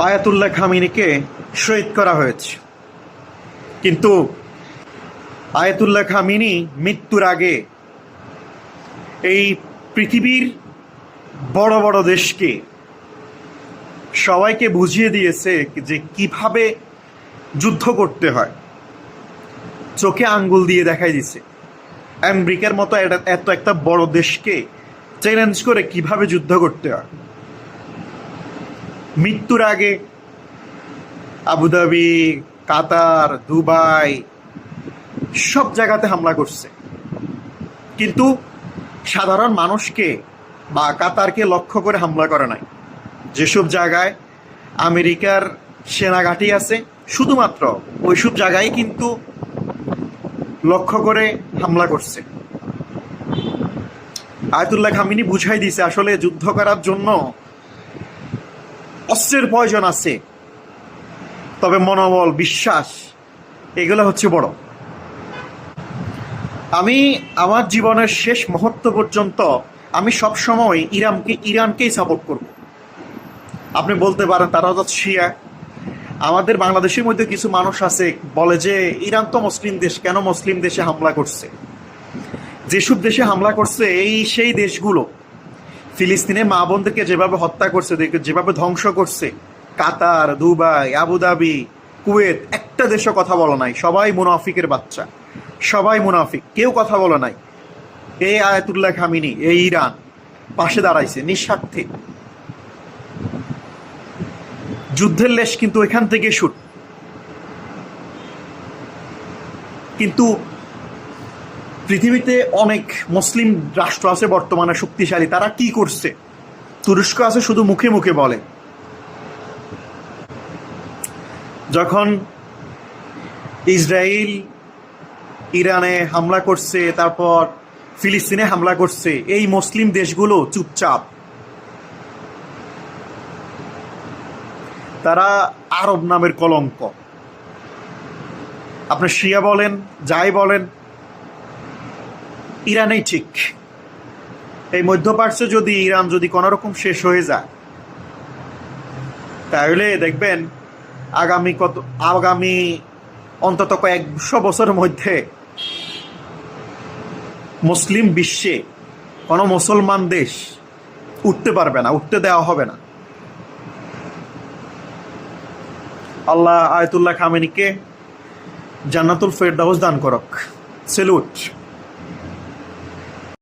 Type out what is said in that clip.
Ayatollah খামিনিকে শহীদ করা হয়েছে। কিন্তু আয়াতুল্লাহ খামিনি মৃত্যুর আগে এই পৃথিবীর বড় বড় দেশকে সবাইকে বুঝিয়ে দিয়েছে যে কিভাবে যুদ্ধ করতে হয়। চোখে আঙ্গুল দিয়ে দেখাই দিছে আমেরিকার মতো এত একটা বড় দেশকে চ্যালেঞ্জ করে কিভাবে যুদ্ধ করতে হয়। মৃত্যুর আগে আবুধাবি, কাতার, দুবাই সব জায়গাতে হামলা করছে, কিন্তু সাধারণ মানুষকে বা কাতারকে লক্ষ্য করে হামলা করে নাই। যেসব জায়গায় আমেরিকার সেনাঘাঁটি আছে শুধুমাত্র ওইসব জায়গায় কিন্তু লক্ষ্য করে হামলা করছে। আয়াতুল্লাহ খামিনি বুঝাই দিছে আসলে যুদ্ধ করার জন্য অস্ত্রের প্রয়োজন আছে, তবে মনোবল, বিশ্বাস এগুলো হচ্ছে বড়। আমি আমার জীবনের শেষ মুহূর্ত পর্যন্ত আমি সবসময় ইরানকেই সাপোর্ট করব। আপনি বলতে পারেন তারা তো শিয়া। আমাদের বাংলাদেশের মধ্যে কিছু মানুষ আছে বলে যে ইরান তো মুসলিম দেশ, কেন মুসলিম দেশে হামলা করছে। যেসব দেশে হামলা করছে সেই দেশগুলো ফিলিস্তিনে মা বোনদেরকে যেভাবে হত্যা করছে, যেভাবে ধ্বংস করছে, কাতার, দুবাই, আবুধাবি, কুয়েত, একটা দেশও কথা বলা নাই। সবাই মুনাফিকের বাচ্চা, সবাই মুনাফিক, কেউ কথা বলে নাই। এই আয়াতুল্লাহ খামিনি, এই ইরান পাশে দাঁড়াইছে নিঃস্বার্থে। যুদ্ধের লেশ কিন্তু এখান থেকে শুট। কিন্তু পৃথিবীতে অনেক মুসলিম রাষ্ট্র আছে বর্তমানে শক্তিশালী, তারা কি করছে? তুরস্ক আছে শুধু মুখে মুখে বলে। যখন ইসরায়েল ইরানে হামলা করছে, তারপর ফিলিস্তিনে হামলা করছে, এই মুসলিম দেশগুলো চুপচাপ। তারা আরব নামের কলঙ্ক। আপনি শিয়া বলেন, যাই বলেন, ইরানেই ঠিক। এই মধ্যপ্রাচ্যে যদি ইরান যদি কোনোরকম শেষ হয়ে যায়, তাহলে দেখবেন আগামী অন্তত কয়েকশো বছরের মধ্যে মুসলিম বিশ্বে কোনো মুসলমান দেশ উঠতে পারবে না, উঠতে দেওয়া হবে না। আল্লাহ আয়াতুল্লাহ খামেনিকে জান্নাতুল ফেরদাউস দান করক। সেলুট।